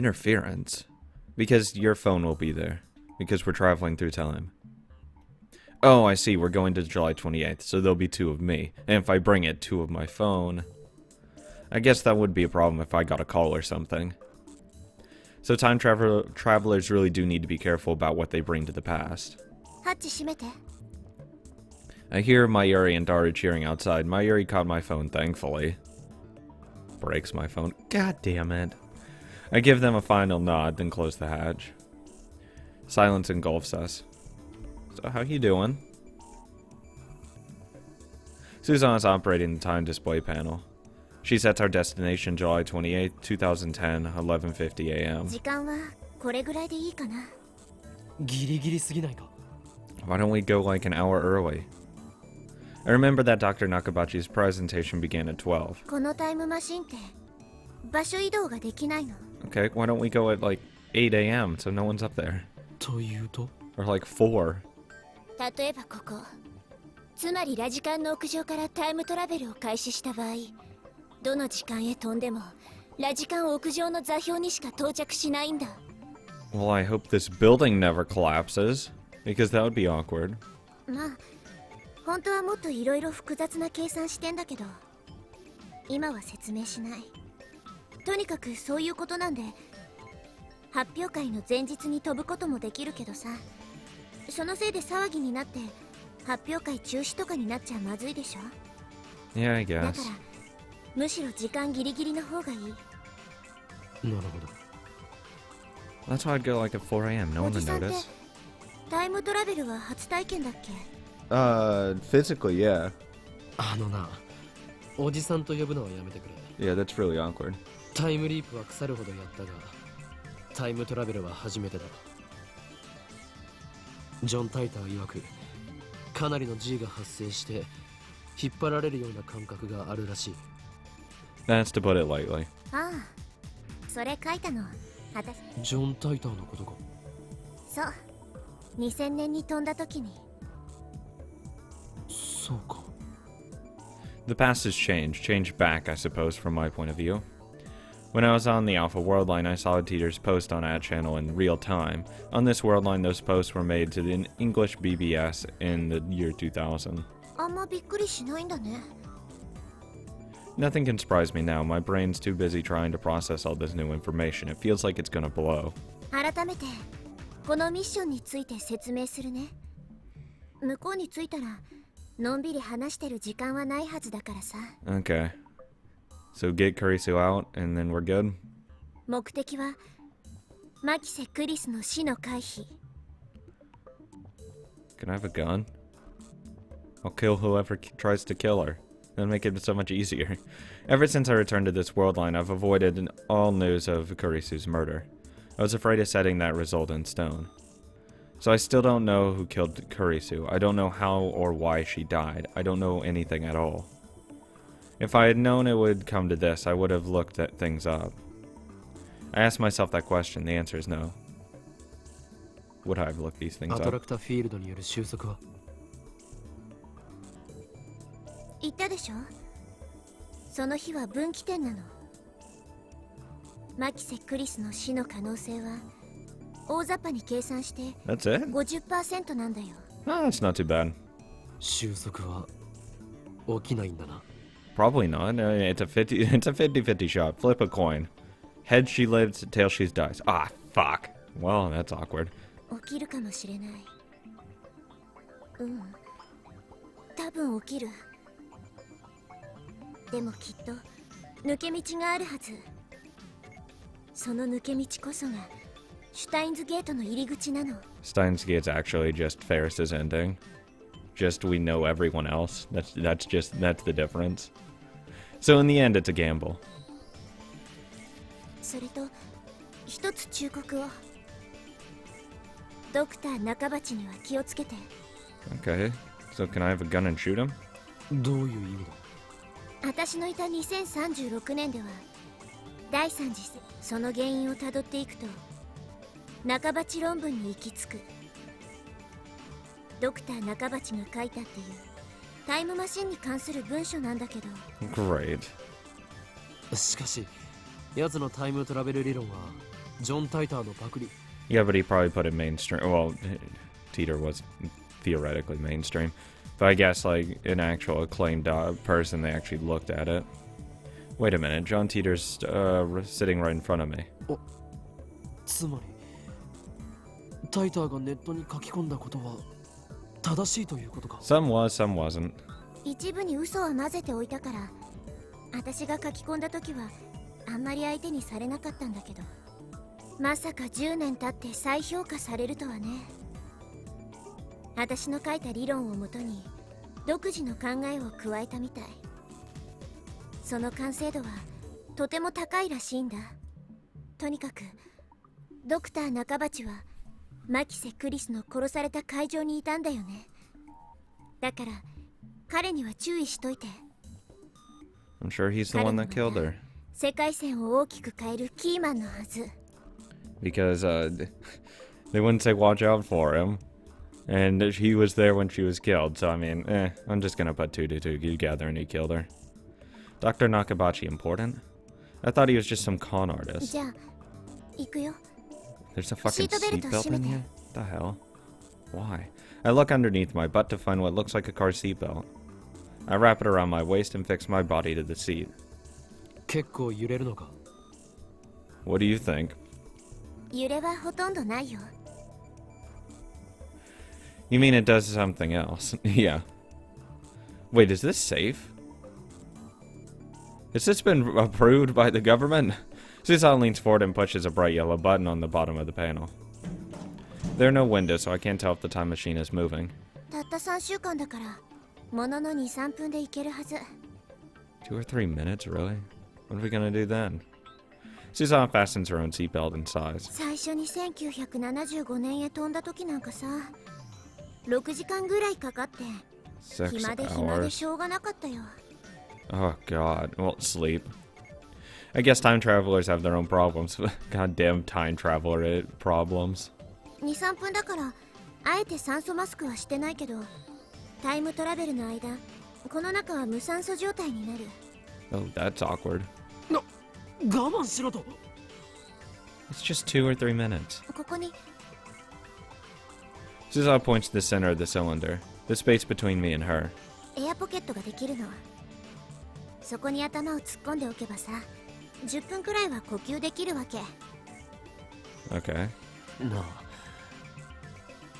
Interference? Because your phone will be there. Because we're traveling through time. Oh, I see. We're going to July 28th, so there'll be 2 of me. And if I bring it, 2 of my phone. I guess that would be a problem if I got a call or something. So time travelers really do need to be careful about what they bring to the past. I hear Mayuri and Daru cheering outside. Mayuri caught my phone, thankfully. Breaks my phone. God damn it. I give them a final nod, then close the hatch. Silence engulfs us. So how you doing? Suzanne is operating the time display panel. She sets our destination July 28th, 2010, 11:50 a.m. Why don't we go like an hour early? I remember that Dr. Nakabachi's presentation began at 12. Okay, why don't we go at like 8 a.m. so no one's up there? Or like 4. 例えばここ、つまりラジカンの屋上からタイムトラベルを開始した場合、どの時間へ飛んでもラジカン屋上の座標にしか到着しないんだ。Well, I hope this building never collapses, because that would be awkward. まあ、本当はもっといろいろ複雑な計算してんだけど、今は説明しない。とにかくそういうことなんで、発表会の前日に飛ぶこともできるけどさ。そのせいで騒ぎになって発表会中止とかになっちゃまずいでしょ。 Yeah, I guess. だからむしろ時間ギリギリの方がいい。なるほど。That's why I'd go like at 4 a.m. No one would notice. タイムトラベルは初体験だっけ？ Physically, yeah. な、おじさんと呼ぶのはやめてくれ。Yeah, that's really awkward. タイムリープは腐るほどやったが、タイムトラベルは初めてだ。ジョン・タイター曰く、かなりの G が発生して引っ張られるような感覚があるらしい。That's to put it lightly. ああ、それ書いたの私。ジョン・タイターのことか。そう、2000年に飛んだ時に。そうか。The past has changed back, I suppose, from my point of view. When I was on the Alpha World Line, I saw teachers post on Ad Channel in real time. On this world line, those posts were made to the English BBS in the year 2000. あんまびっくりしないんだね。Nothing can surprise me now. My brain's too busy trying to process all this new information. It feels like it's gonna blow. 改めてこのミッションについて説明するね。向こうに着いたらのんびり話してる時間はないはずだからさ。Okay. So get Kurisu out, and then we're good? 目的はマキセ・クリスの死の回避。 Can I have a gun? I'll kill whoever tries to kill her. That'll make it so much easier. Ever since I returned to this world line, I've avoided all news of Kurisu's murder. I was afraid of setting that result in stone. So I still don't know who killed Kurisu. I don't know how or why she died. I don't know anything at all. If I had known it would come to this, I would have looked at things up. I asked myself that question. The answer is no. Would I have looked these things up? アトラクタフィールドによる収束は？言ったでしょ？その日は分岐点なの。マキセ・クリスの死の可能性は大雑把に計算して That's it? 50% なんだよ。Oh, that's not too bad. 収束は起きないんだな。Probably not. It's a 50-50 shot. Flip a coin. Head she lives, tail she dies. Ah, fuck. Well, that's awkward. 起きるかもしれない。うん。多分起きる。でもきっと抜け道があるはず。その抜け道こそがシュタインズゲートの入り口なの。Steins Gate's actually just Ferris's ending. Just we know everyone else. That's the difference. So in the end, it's a gamble. それと一つ忠告を。ドクター中鉢には気をつけて。Okay. So can I have a gun and shoot him? どういう意味だ？私のいた2036年では第3次その原因をたどっていくと中鉢論文に行き着く。ドクター中鉢が書いたっていうタイムマシンに関する文書なんだけど。 Great. しかし、奴のタイムトラベル理論はジョン・タイターのパクリ。 Yeah, but he probably put it mainstream. Well, Teeter was theoretically mainstream. But I guess, like, an actual acclaimed person, they actually looked at it. Wait a minute, John Teeter's sitting right in front of me. つまりタイターがネットに書き込んだことは正しいということか。 Some was, some wasn't. 一部に嘘は混ぜておいたから、私が書き込んだ時はあんまり相手にされなかったんだけど、まさか10年経って再評価されるとはね。私の書いた理論をもとに独自の考えを加えたみたい。その完成度はとても高いらしいんだ。とにかくドクター中鉢はマキセ・クリスの殺された会場にいたんだよね。だから彼には注意しといて。 I'm sure he's the one that killed her. 世界線を大きく変えるキーマンのはず。 Because they wouldn't say watch out for him. And he was there when she was killed, so I mean, I'm just gonna put 2 to 2 together and he killed her. Dr. Nakabachi important? I thought he was just some con artist. じゃあ行くよ。 There's a fucking Seatbelt seatbelt in here? The hell? Why? I look underneath my butt to find what looks like a car seatbelt. I wrap it around my waist and fix my body to the seat. 結構揺れるのか。 What do you think? 揺れはほとんどないよ。 You mean it does something else? Yeah. Wait, is this safe? Has this been approved by the government? Susan leans forward and pushes a bright yellow button on the bottom of the panel. There are no windows, so I can't tell if the time machine is moving. たった3週間だからものの2、3分で行けるはず。 2 or 3 minutes, really? What are we gonna do then? Susan fastens her own seatbelt and sighs. 最初に1975年へ飛んだ時なんかさ、6時間ぐらいかかって 6暇で hours. しょうがなかったよ。 Oh god. Well, sleep. I guess time travelers have their own problems. Goddamn time traveler problems. 2、3分だからあえて酸素マスクはしてないけど、タイムトラベルの間この中は無酸素状態になる。 Oh, that's awkward. 我慢しろと。 It's just 2 or 3 minutes. ここに Susan points to the center of the cylinder, the space between me and her. エアポケットができるの。そこに頭を突っ込んでおけばさ、10分くらいは呼吸できるわけ。 Okay. な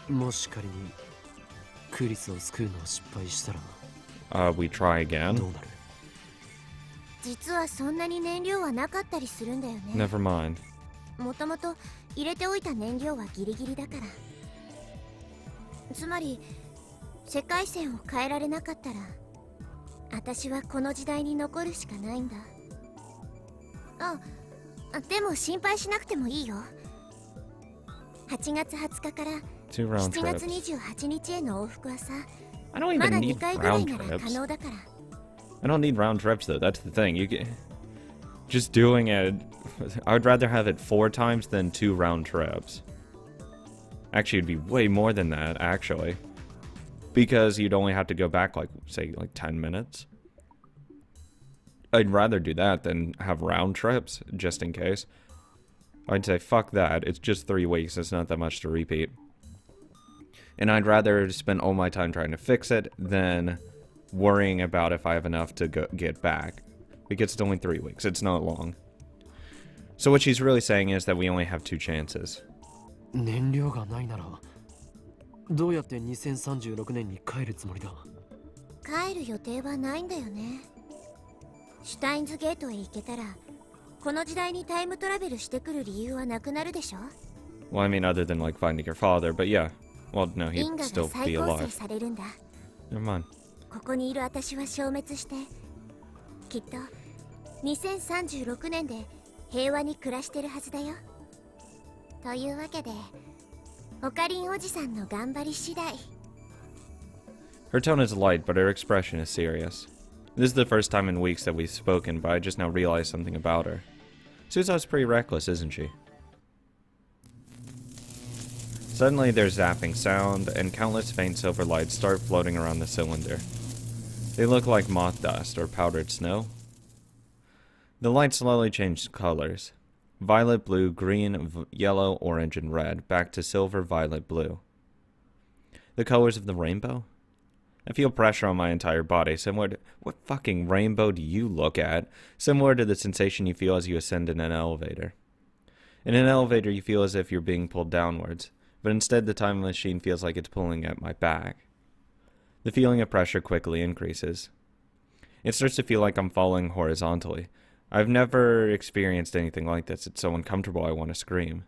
あ、もし仮にクリスを救うのを失敗したら We try ど again. うなる？実はそんなに燃料はなかったりするんだよね。 Never mind. もともと入れておいた燃料はギリギリだから。つまり世界線を変えられなかったら私はこの時代に残るしかないんだ。でも心配しなくてもいいよ。8月20日から 2 round 7月 trips. 28日への往復はさ、 I don't ま even だ need 2回ぐらい round なら可 trips. 能だから。 I don't need round trips though. That's the thing. You get just doing it. I would rather have it 4 times than 2 round trips. Actually, it'd be way more than that. Actually, because you'd only have to go back like say like 10 minutes. I'd rather do that than have round trips just in case. I'd say fuck that. It's just 3 weeks. It's not that much to repeat. And I'd rather spend all my time trying to fix it than worrying about if I have enough to get back. Because it's only 3 weeks. It's not long. So what she's really saying is that we only have 2 chances. 燃料がないならどうやって2036年に帰るつもりだ？帰る予定はないんだよね。シュタインズゲートへ行けたらこの時代にタイムトラベルしてくる理由はなくなるでしょ。 Well, I mean, other than like finding your father, but yeah. Well, no, 因 he'd 果 still が再 be 構成 alive. されるんだ。 Never mind. ここにいる私は消滅してきっと2036年で平和に暮らしてるはずだよ。というわけでオカリンおじさんの頑張り次第。 Her tone is light, but her expression is serious. This is the first time in weeks that we've spoken, but I just now realized something about her. Suza's pretty reckless, isn't she? Suddenly there's zapping sound, and countless faint silver lights start floating around the cylinder. They look like moth dust or powdered snow. The lights slowly change colors. Violet, blue, green, yellow, orange, and red, back to silver, violet, blue. The colors of the rainbow? I feel pressure on my entire body, similar to... What fucking rainbow do you look at? Similar to the sensation you feel as you ascend in an elevator. In an elevator, you feel as if you're being pulled downwards, but instead the time machine feels like it's pulling at my back. The feeling of pressure quickly increases. It starts to feel like I'm falling horizontally. I've never experienced anything like this. It's so uncomfortable I want to scream.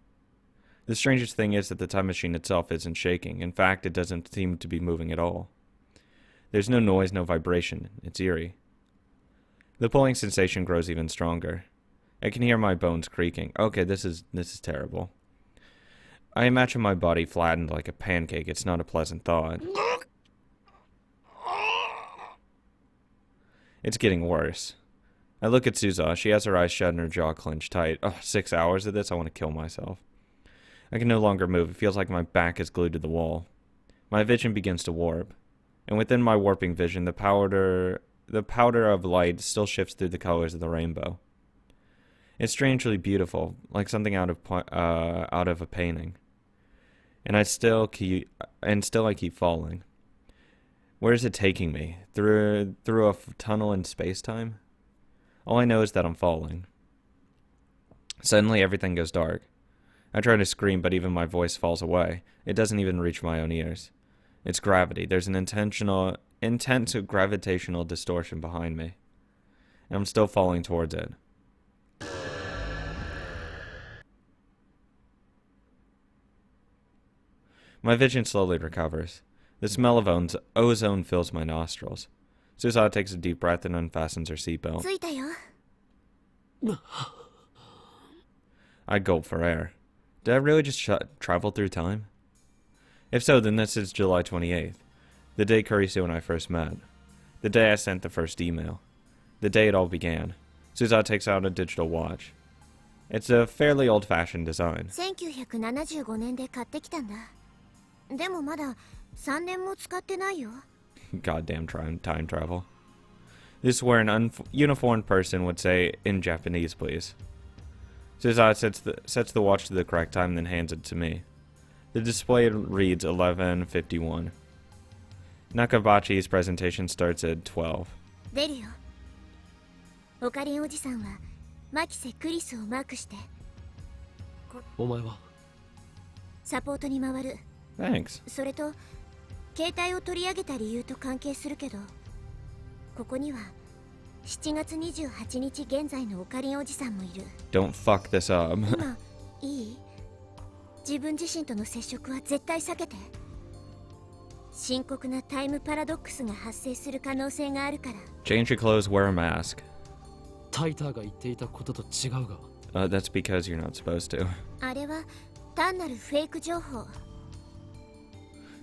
The strangest thing is that the time machine itself isn't shaking. In fact, it doesn't seem to be moving at all. There's no noise, no vibration. It's eerie. The pulling sensation grows even stronger. I can hear my bones creaking. Okay, this is terrible. I imagine my body flattened like a pancake. It's not a pleasant thought. It's getting worse. I look at Suza. She has her eyes shut and her jaw clenched tight. Oh, 6 hours of this? I want to kill myself. I can no longer move. It feels like my back is glued to the wall. My vision begins to warp. And within my warping vision, the powder of light still shifts through the colors of the rainbow. It's strangely beautiful, like something out of a painting. And I keep falling. Where is it taking me? Through a tunnel in space-time? All I know is that I'm falling. Suddenly, everything goes dark. I try to scream, but even my voice falls away. It doesn't even reach my own ears. It's gravity. There's an intense gravitational distortion behind me. And I'm still falling towards it. My vision slowly recovers. The smell of ozone fills my nostrils. Suza takes a deep breath and unfastens her seatbelt. I gulp for air. Did I really just travel through time? If so, then this is July 28th, the day Kurisu and I first met. The day I sent the first email. The day it all began. Suza takes out a digital watch. It's a fairly old-fashioned design. 1975年で買ってきたんだ。でもまだ3年も使ってないよ。 Goddamn time travel. This is where an uniformed person would say, in Japanese, please. Suza sets the watch to the correct time, then hands it to me. The display reads 11:51. Nakabachi's presentation starts at 12. 出るよ。オカリンおじさんはマキセ・クリスをマークして。お前はサポートに回る。 Thanks. それと携帯を取り上げた理由と関係するけど、ここには7月28日現在のオカリンおじさんもいる。 Don't fuck this up. 今いい？自分自身との接触は絶対避けて。深刻なタイムパラドックスが発生する可能性があるから。 Change your clothes, wear a mask. タイターが言っていたことと違うが。That's because you're not supposed to. あれは単なるフェイク情報。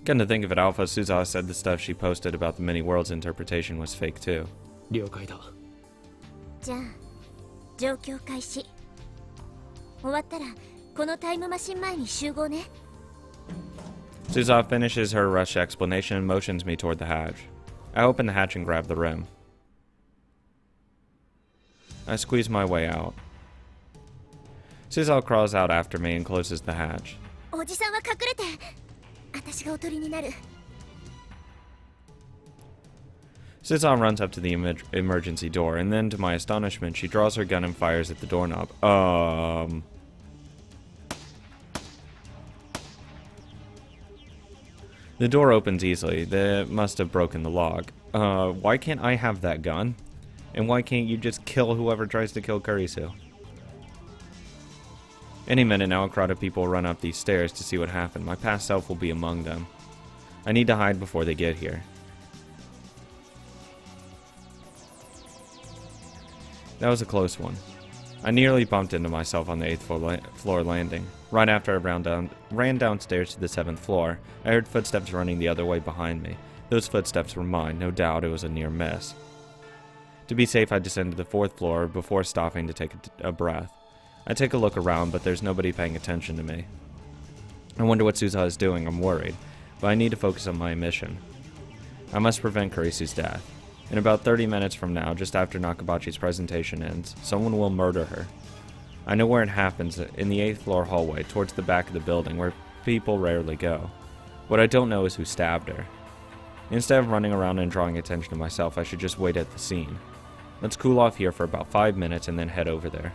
Come to think of it, Alpha, Suza said the stuff she posted about the many worlds interpretation was fake too. 了解だ。じゃあ状況開始。終わったらこのタイムマシン前に集合ね。 Suza finishes her rush explanation and motions me toward the hatch. I open the hatch and grab the rim. I squeeze my way out. Suza crawls out after me and closes the hatch. おじさんは隠れて。私がおとりになる。 Suza runs up to the emergency door, and then, to my astonishment, she draws her gun and fires at the doorknob. The door opens easily. They must have broken the lock. Why can't I have that gun? And why can't you just kill whoever tries to kill Kurisu? Any minute now, a crowd of people run up these stairs to see what happened. My past self will be among them. I need to hide before they get here. That was a close one. I nearly bumped into myself on the 8th floor landing. Right after I ran downstairs to the 7th floor, I heard footsteps running the other way behind me. Those footsteps were mine. No doubt it was a near miss. To be safe, I descended to the 4th floor before stopping to take a breath. I take a look around, but there's nobody paying attention to me. I wonder what Suza is doing. I'm worried, but I need to focus on my mission. I must prevent Kurisu's death. In about 30 minutes from now, just after Nakabachi's presentation ends, someone will murder her. I know where it happens, in the 8th floor hallway, towards the back of the building, where people rarely go. What I don't know is who stabbed her. Instead of running around and drawing attention to myself, I should just wait at the scene. Let's cool off here for about 5 minutes and then head over there.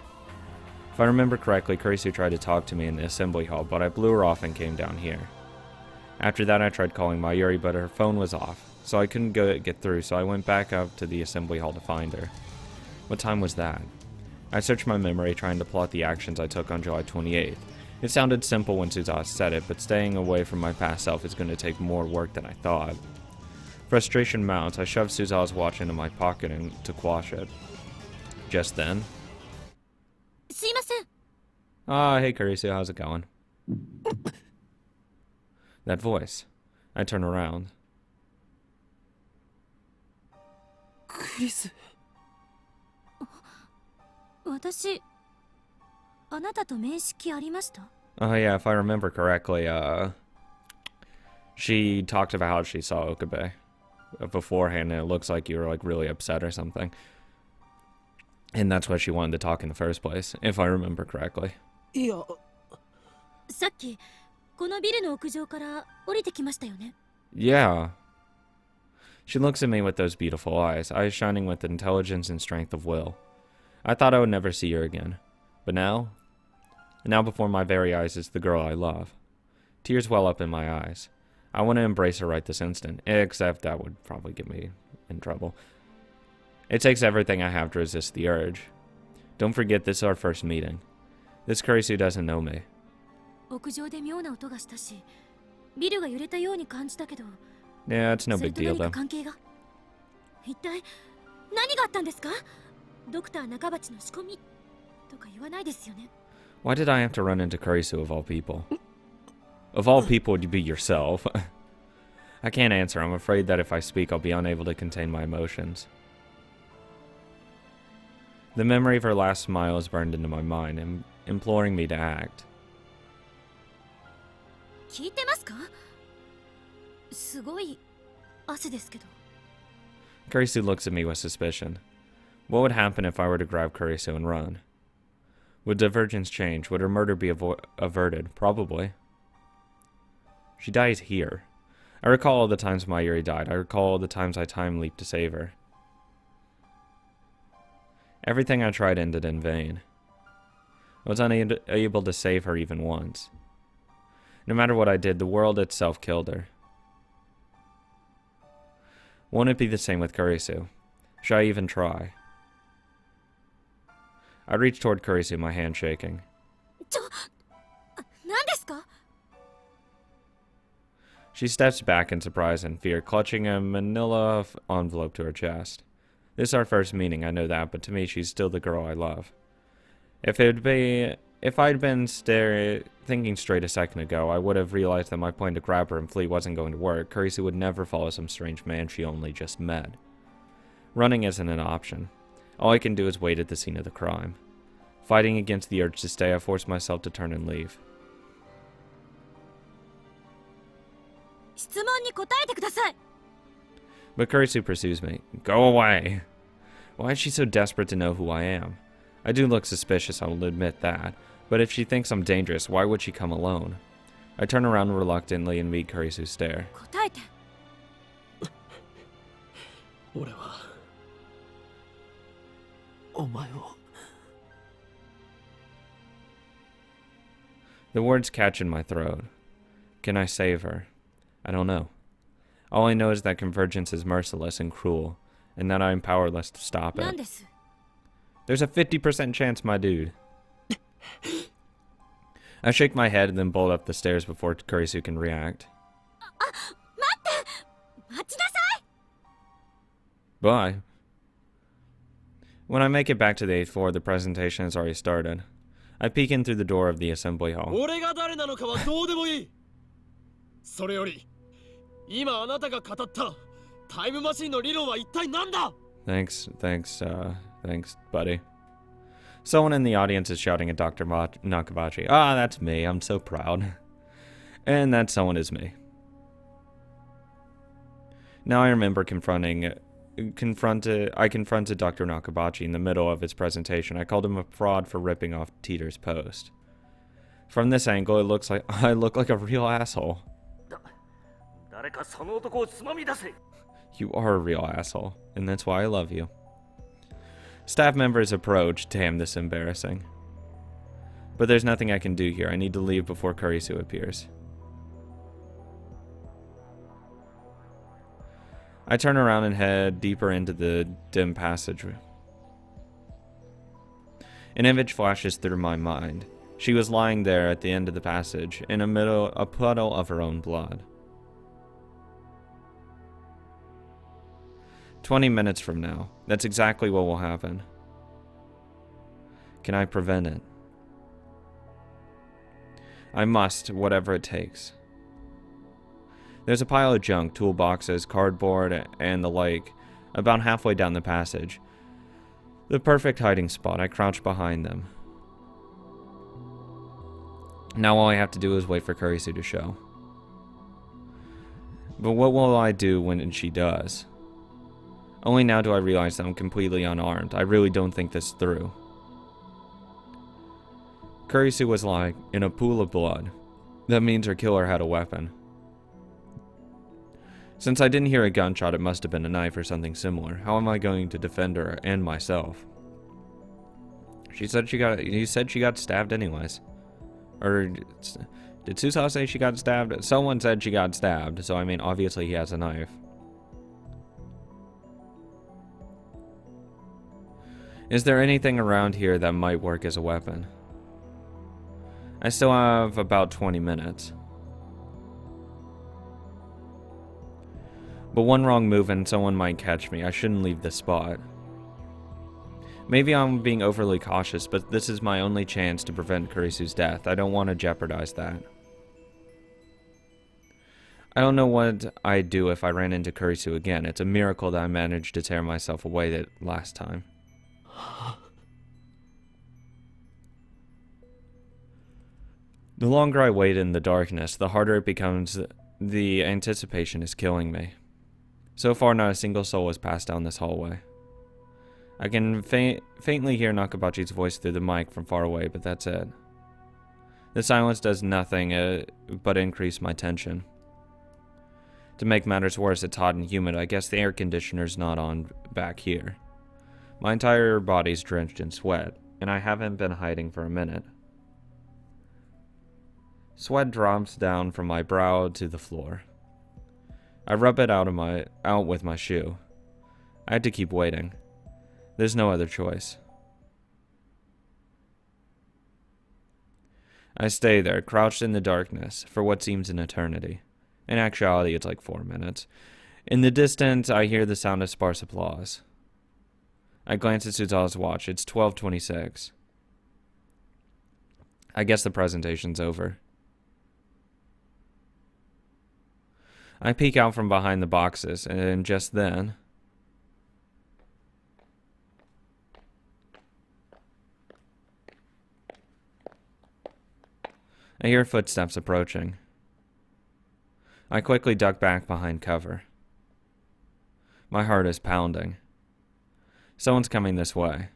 If I remember correctly, Kurisu tried to talk to me in the assembly hall, but I blew her off and came down here. After that, I tried calling Mayuri, but her phone was off, so I couldn't get through, so I went back up to the assembly hall to find her. What time was that? I searched my memory, trying to plot the actions I took on July 28th. It sounded simple when Suzawa said it, but staying away from my past self is going to take more work than I thought. Frustration mounts, I shoved Suzawa's watch into my pocket and to quash it. Just then... すいません。 Ah, hey Kurisu, how's it going? That voice. I turn around. クリス。私、あなたと面識ありました？ Oh yeah, if I remember correctly, she talked about how she saw Okabe beforehand, and it looks like you were like really upset or something. And that's why she wanted to talk in the first place, if I remember correctly. いや、さっきこのビルの屋上から降りてきましたよね。 Yeah. She looks at me with those beautiful eyes shining with intelligence and strength of will. I thought I would never see her again. But now before my very eyes is the girl I love. Tears well up in my eyes. I want to embrace her right this instant, except that would probably get me in trouble. It takes everything I have to resist the urge. Don't forget, this is our first meeting. This Kurisu doesn't know me. 屋上で妙な音がしたし、ビルが揺れたように感じたけど、 Yeah, it's no それ big と deal 何か though. 関係が？一体何があったんですか？ドクター中鉢の仕込みとか言わないですよね。 Why did I have to run into Kurisu of all people? Of all people, would you be yourself? I can't answer. I'm afraid that if I speak, I'll be unable to contain my emotions. The memory of her last smile is burned into my mind, imploring me to act. 聞いてますか？すごい汗ですけど。 Kurisu looks at me with suspicion. What would happen if I were to grab Kurisu and run? Would divergence change? Would her murder be averted? Probably. She dies here. I recall all the times Mayuri died. I recall all the times I time leaped to save her. Everything I tried ended in vain. I was unable to save her even once. No matter what I did, the world itself killed her. Won't it be the same with Kurisu? Should I even try? I reach toward Kurisu, my hand shaking. 何ですか？ She steps back in surprise and fear, clutching a manila envelope to her chest. This is our first meeting, I know that, but to me she's still the girl I love. If I'd been thinking straight a second ago, I would have realized that my plan to grab her and flee wasn't going to work. Kurisu would never follow some strange man she only just met. Running isn't an option. All I can do is wait at the scene of the crime. Fighting against the urge to stay, I force myself to turn and leave. 質問に答えてください。 But Kurisu pursues me. Go away! Why is she so desperate to know who I am? I do look suspicious, I will admit that. But if she thinks I'm dangerous, why would she come alone? I turn around reluctantly and meet Kurisu's stare. 答えて。俺はお前を。 The words catch in my throat. Can I save her? I don't know. All I know is that convergence is merciless and cruel, and that I am powerless to stop 何 it. です？ There's a 50% chance, my dude. I shake my head and then bolt up the stairs before Kurisu can react. 待ちなさい。 Bye. When I make it back to the 8th floor, the presentation has already started. I peek in through the door of the assembly hall. 俺が誰なのかはどうでもいい。それより、今あなたが語ったタイムマシンの理論は一体何だ？ Thanks, buddy. Someone in the audience is shouting at Dr. Nakabachi. Ah, that's me. I'm so proud. And that someone is me. Now I remember confronting confronted Dr. Nakabachi in the middle of his presentation. I called him a fraud for ripping off Teeter's post. From this angle, it looks like I look like a real asshole. You are a real asshole, and that's why I love you. Staff members approach. Damn, this is embarrassing. But there's nothing I can do here. I need to leave before Kurisu appears. I turn around and head deeper into the dim passage. An image flashes through my mind. She was lying there at the end of the passage, in a puddle of her own blood. 20 minutes from now. That's exactly what will happen. Can I prevent it? I must, whatever it takes. There's a pile of junk, toolboxes, cardboard, and the like, about halfway down the passage. The perfect hiding spot. I crouch behind them. Now all I have to do is wait for Kurisu to show. But what will I do when she does? Only now do I realize that I'm completely unarmed. I really don't think this through. Kurisu was lying in a pool of blood. That means her killer had a weapon. Since I didn't hear a gunshot, it must have been a knife or something similar. How am I going to defend her and myself? You said she got stabbed anyways. Or did Susaw say she got stabbed? Someone said she got stabbed, so I mean obviously he has a knife. Is there anything around here that might work as a weapon? I still have about 20 minutes. But one wrong move and someone might catch me. I shouldn't leave this spot. Maybe I'm being overly cautious, but this is my only chance to prevent Kurisu's death. I don't want to jeopardize that. I don't know what I'd do if I ran into Kurisu again. It's a miracle that I managed to tear myself away that last time. The longer I wait in the darkness, the harder it becomes. The anticipation is killing me. So far, not a single soul has passed down this hallway. I can faintly hear Nakabachi's voice through the mic from far away, but that's it. The silence does nothing but increase my tension. To make matters worse, it's hot and humid. I guess the air conditioner's not on back here. My entire body's drenched in sweat, and I haven't been hiding for a minute. Sweat drops down from my brow to the floor. I rub it out with my shoe. I had to keep waiting. There's no other choice. I stay there, crouched in the darkness, for what seems an eternity. In actuality, it's like 4 minutes. In the distance, I hear the sound of sparse applause. I glance at Suzawa's watch. It's 12:26. I guess the presentation's over. I peek out from behind the boxes, and just then... I hear footsteps approaching. I quickly duck back behind cover. My heart is pounding. Someone's coming this way.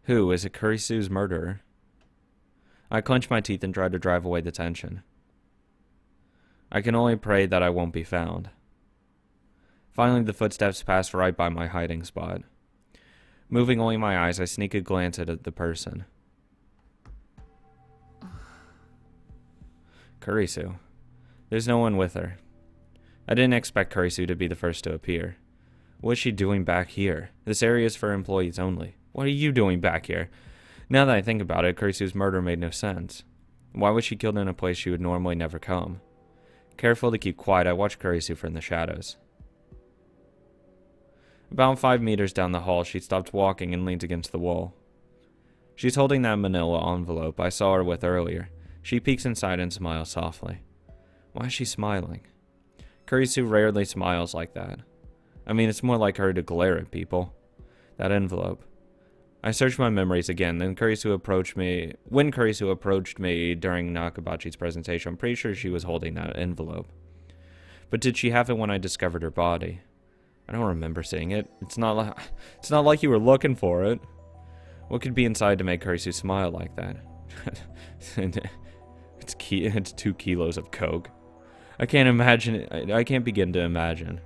Who? Is it Kurisu's murderer? I clench my teeth and try to drive away the tension. I can only pray that I won't be found. Finally, the footsteps pass right by my hiding spot. Moving only my eyes, I sneak a glance at the person. Kurisu. There's no one with her. I didn't expect Kurisu to be the first to appear. What is she doing back here? This area is for employees only. What are you doing back here? Now that I think about it, Kurisu's murder made no sense. Why was she killed in a place she would normally never come? Careful to keep quiet, I watch Kurisu from the shadows. About 5 meters down the hall, she stops walking and leans against the wall. She's holding that manila envelope I saw her with earlier. She peeks inside and smiles softly. Why is she smiling? Kurisu rarely smiles like that. I mean, it's more like her to glare at people. That envelope. I searched my memories again, then Kurisu approached me. When Kurisu approached me during Nakabachi's presentation, I'm pretty sure she was holding that envelope. But did she have it when I discovered her body? I don't remember seeing it. It's not like you were looking for it. What could be inside to make Kurisu smile like that? It's 2 kilos of coke. I can't imagine it. I can't begin to imagine.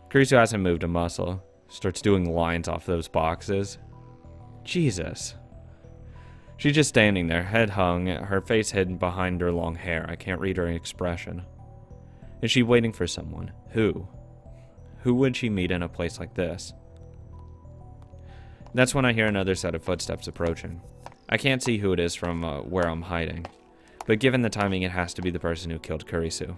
Kurisu hasn't moved a muscle. Starts doing lines off those boxes. Jesus. She's just standing there, head hung, her face hidden behind her long hair. I can't read her expression. Is she waiting for someone? Who? Who would she meet in a place like this? That's when I hear another set of footsteps approaching. I can't see who it is from where I'm hiding, but given the timing, it has to be the person who killed Kurisu.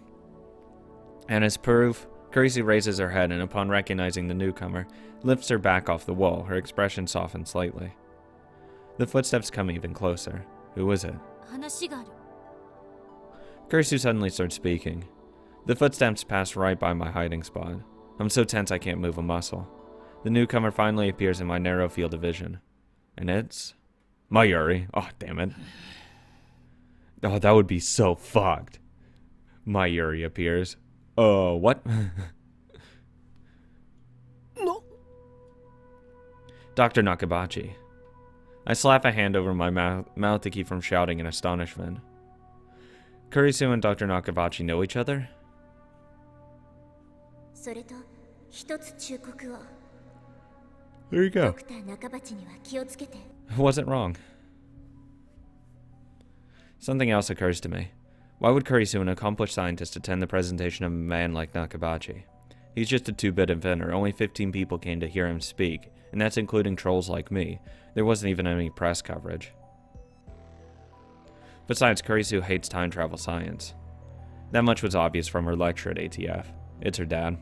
And as proof, Kurisu raises her head and upon recognizing the newcomer, lifts her back off the wall, her expression softens slightly. The footsteps come even closer. Who is it? Kurisu suddenly starts speaking. The footsteps pass right by my hiding spot. I'm so tense I can't move a muscle. The newcomer finally appears in my narrow field of vision. And it's... Mayuri. Oh, damn it. Oh, that would be so fucked. Mayuri appears. What? No. Dr. Nakabachi. I slap a hand over my mouth to keep from shouting in astonishment. Kurisu and Dr. Nakabachi know each other? それと一つ忠告を There you ド go. クター中鉢には気をつけて I wasn't wrong. Something else occurs to me. Why would Kurisu, an accomplished scientist, attend the presentation of a man like Nakabachi? He's just a 2-bit inventor. Only 15 people came to hear him speak, and that's including trolls like me. There wasn't even any press coverage. Besides, Kurisu hates time travel science. That much was obvious from her lecture at ATF. It's her dad.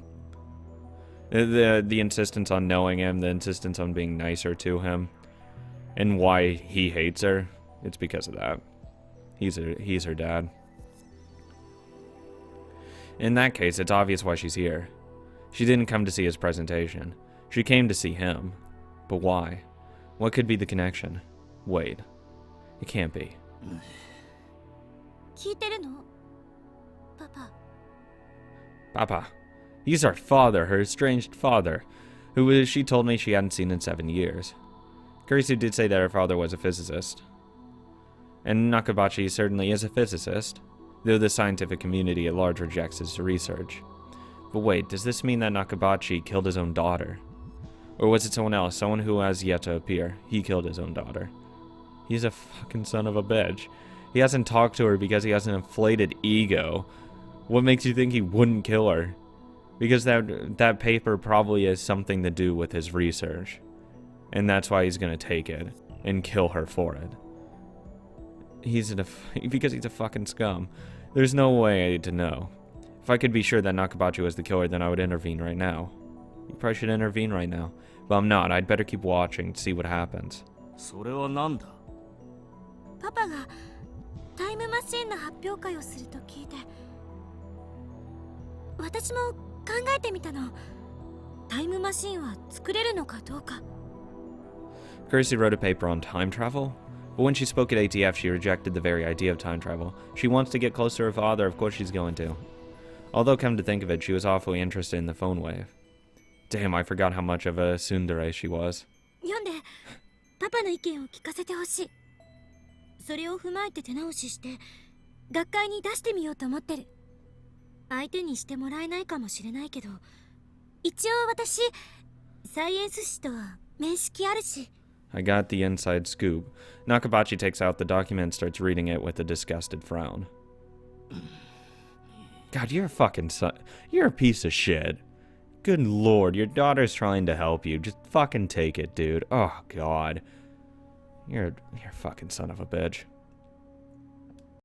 The insistence on knowing him, the insistence on being nicer to him, and why he hates her, it's because of that. He's her dad. In that case, it's obvious why she's here. She didn't come to see his presentation. She came to see him. But why? What could be the connection? Wait. It can't be. 聞いてるのパパ Papa. He's our father, her estranged father, who she told me she hadn't seen in 7 years. Kurisu did say that her father was a physicist. And Nakabachi certainly is a physicist, though the scientific community at large rejects his research. But wait, does this mean that Nakabachi killed his own daughter? Or was it someone else, someone who has yet to appear? He killed his own daughter. He's a fucking son of a bitch. He hasn't talked to her because he has an inflated ego. What makes you think he wouldn't kill her? Because that paper probably has something to do with his research. And that's why he's gonna take it and kill her for it. Because he's a fucking scum. There's no way to know. If I could be sure that Nakabachi was the killer, then I would intervene right now. You probably should intervene right now. But I'm not. I'd better keep watching to see what happens. それはなんだパパがタイムマシンの発表会をすると聞いて私も考えてみたのタイムマシンは作れるのかどうか Kurisu wrote a paper on time travel, but when she spoke at ATF, she rejected the very idea of time travel. She wants to get close to her father, of course she's going to. Although, come to think of it, she was awfully interested in the phone wave. Damn, I forgot how much of a tsundere she was. 読んでパパの意見を聞かせてほしいそれを踏まえて手直しして学会に出してみようと思ってる相手にしてもらえないかもしれないけど一応私サイエンス誌とは面識あるし I got the inside scoop. Nakabachi takes out the document and starts reading it with a disgusted frown. God, you're a fucking son. You're a piece of shit. Good lord, your daughter's trying to help you. Just fucking take it, dude. Oh, God. You're a fucking son of a bitch.